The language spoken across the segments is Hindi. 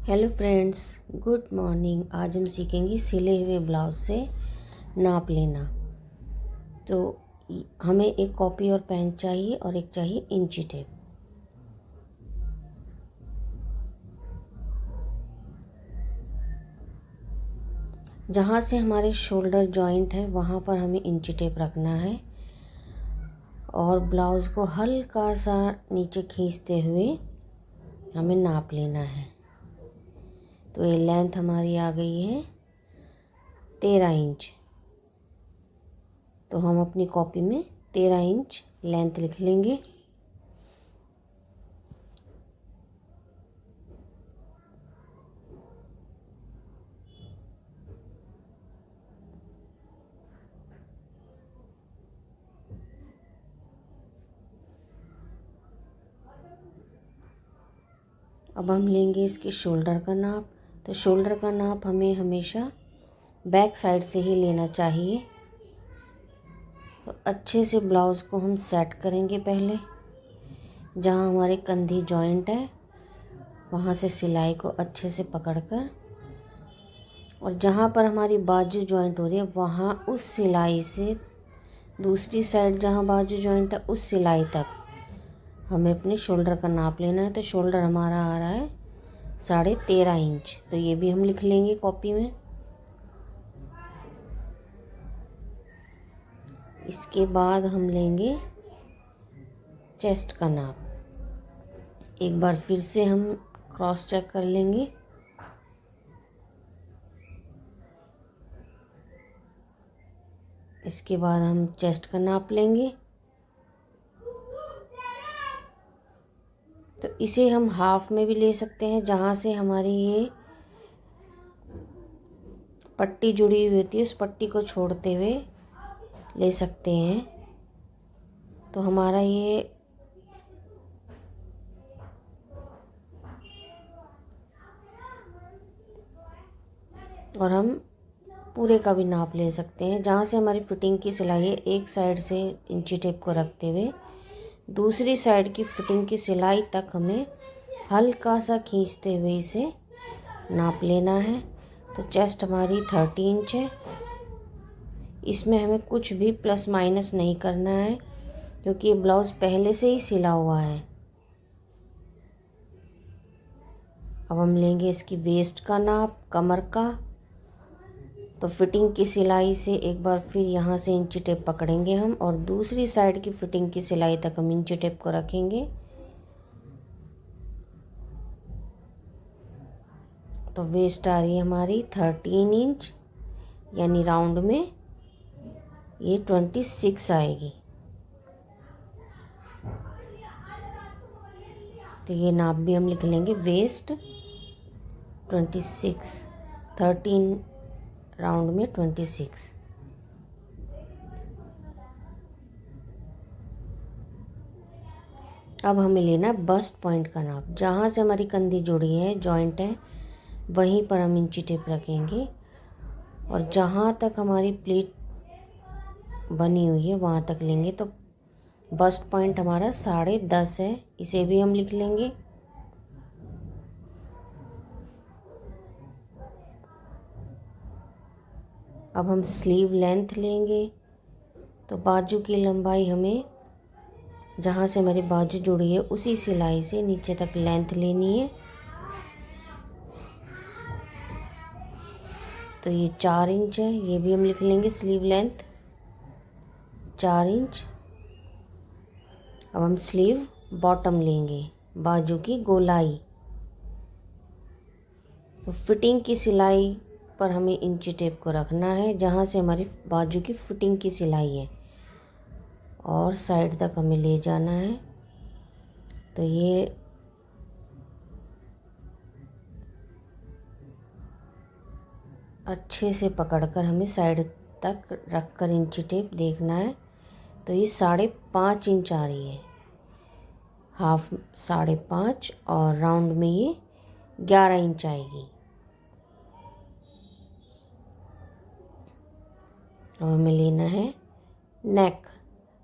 Hello friends, good morning. आज हम सीखेंगे सिले हुए ब्लाउज से नाप लेना। तो हमें एक कॉपी और पेन चाहिए और एक चाहिए इंची टेप। जहाँ से हमारे शोल्डर जॉइंट है वहाँ पर हमें इंची टेप रखना है और ब्लाउज़ को हल्का सा नीचे खींचते हुए हमें नाप लेना है। तो ये लेंथ हमारी आ गई है 13 इंच। तो हम अपनी कॉपी में 13 इंच लेंथ लिख लेंगे। अब हम लेंगे इसके शोल्डर का नाप। तो शोल्डर का नाप हमें हमेशा बैक साइड से ही लेना चाहिए। तो अच्छे से ब्लाउज़ को हम सेट करेंगे। पहले जहाँ हमारे कंधी जॉइंट है वहाँ से सिलाई को अच्छे से पकड़कर और जहाँ पर हमारी बाजू जॉइंट हो रही है वहाँ उस सिलाई से दूसरी साइड जहाँ बाजू जॉइंट है उस सिलाई तक हमें अपने शोल्डर का नाप लेना है। तो शोल्डर हमारा आ रहा है 13.5 इंच। तो ये भी हम लिख लेंगे कॉपी में। इसके बाद हम लेंगे चेस्ट का नाप। एक बार फिर से हम क्रॉस चेक कर लेंगे। इसके बाद हम चेस्ट का नाप लेंगे। तो इसे हम हाफ में भी ले सकते हैं, जहाँ से हमारी ये पट्टी जुड़ी हुई होती है उस पट्टी को छोड़ते हुए ले सकते हैं। तो हमारा ये और हम पूरे का भी नाप ले सकते हैं। जहाँ से हमारी फिटिंग की सिलाई है एक साइड से इंची टेप को रखते हुए दूसरी साइड की फिटिंग की सिलाई तक हमें हल्का सा खींचते हुए इसे नाप लेना है। तो चेस्ट हमारी 30 इंच है। इसमें हमें कुछ भी प्लस माइनस नहीं करना है क्योंकि ये ब्लाउज़ पहले से ही सिला हुआ है। अब हम लेंगे इसकी वेस्ट का नाप, कमर का। तो फिटिंग की सिलाई से एक बार फिर यहाँ से इंची टेप पकड़ेंगे हम और दूसरी साइड की फिटिंग की सिलाई तक हम इंची टेप को रखेंगे। तो वेस्ट आ रही है हमारी 13 इंच, यानी राउंड में ये 26 आएगी। तो ये नाप भी हम लिख लेंगे। वेस्ट 26, 13 राउंड में 26। अब हमें लेना है बस्ट पॉइंट का नाप। जहाँ से हमारी कंधी जुड़ी है जॉइंट है वहीं पर हम इंची टेप रखेंगे और जहाँ तक हमारी प्लीट बनी हुई है वहाँ तक लेंगे। तो बस्ट पॉइंट हमारा 10.5 है, इसे भी हम लिख लेंगे। अब हम स्लीव लेंथ लेंगे। तो बाजू की लंबाई हमें जहाँ से हमारी बाजू जुड़ी है उसी सिलाई से नीचे तक लेंथ लेनी है। तो ये 4 इंच है, ये भी हम लिख लेंगे स्लीव लेंथ 4 इंच। अब हम स्लीव बॉटम लेंगे, बाजू की गोलाई। तो फिटिंग की सिलाई पर हमें इंची टेप को रखना है जहाँ से हमारी बाजू की फिटिंग की सिलाई है और साइड तक हमें ले जाना है। तो ये अच्छे से पकड़कर हमें साइड तक रखकर इंची टेप देखना है। तो ये 5.5 इंच आ रही है, हाफ 5.5 और राउंड में ये 11 इंच आएगी। और हमें लेना है नेक।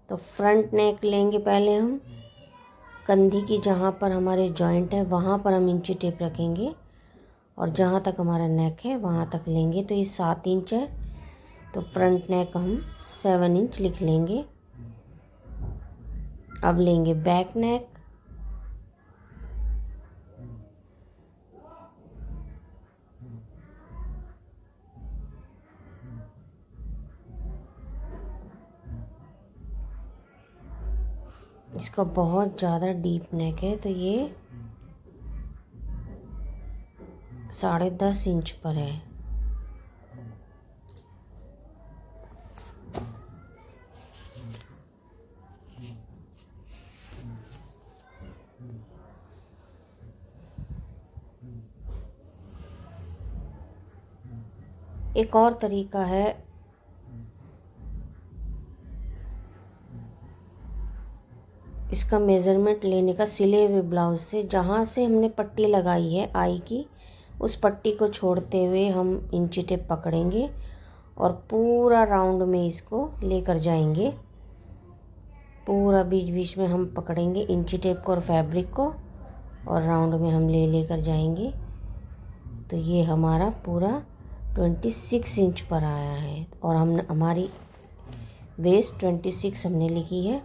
तो फ्रंट नेक लेंगे पहले हम। कंधी की जहाँ पर हमारे जॉइंट है वहाँ पर हम इंची टेप रखेंगे और जहाँ तक हमारा नेक है वहाँ तक लेंगे। तो ये 7 इंच है, तो फ्रंट नेक हम 7 इंच लिख लेंगे। अब लेंगे बैक नेक। इसका बहुत ज़्यादा डीप नेक है, तो ये 10.5 इंच पर है। एक और तरीका है, इसका मेज़रमेंट लेने का सिले हुए ब्लाउज से। जहाँ से हमने पट्टी लगाई है आई की, उस पट्टी को छोड़ते हुए हम इंची टेप पकड़ेंगे और पूरा राउंड में इसको लेकर जाएंगे। पूरा बीच बीच में हम पकड़ेंगे इंची टेप को और फैब्रिक को, और राउंड में हम लेकर जाएंगे। तो ये हमारा पूरा 26 इंच पर आया है, और हमारी वेस्ट 26 हमने लिखी है।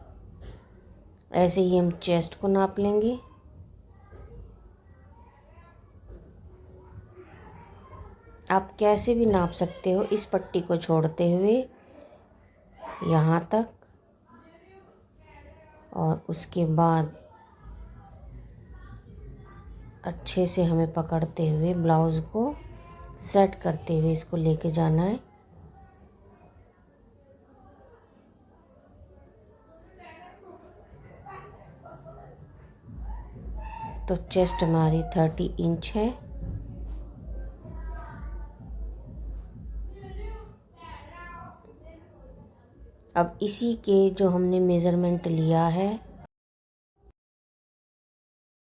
ऐसे ही हम चेस्ट को नाप लेंगे। आप कैसे भी नाप सकते हो, इस पट्टी को छोड़ते हुए यहाँ तक, और उसके बाद अच्छे से हमें पकड़ते हुए ब्लाउज़ को सेट करते हुए इसको लेके जाना है। तो चेस्ट हमारी 30 इंच है। अब इसी के जो हमने मेज़रमेंट लिया है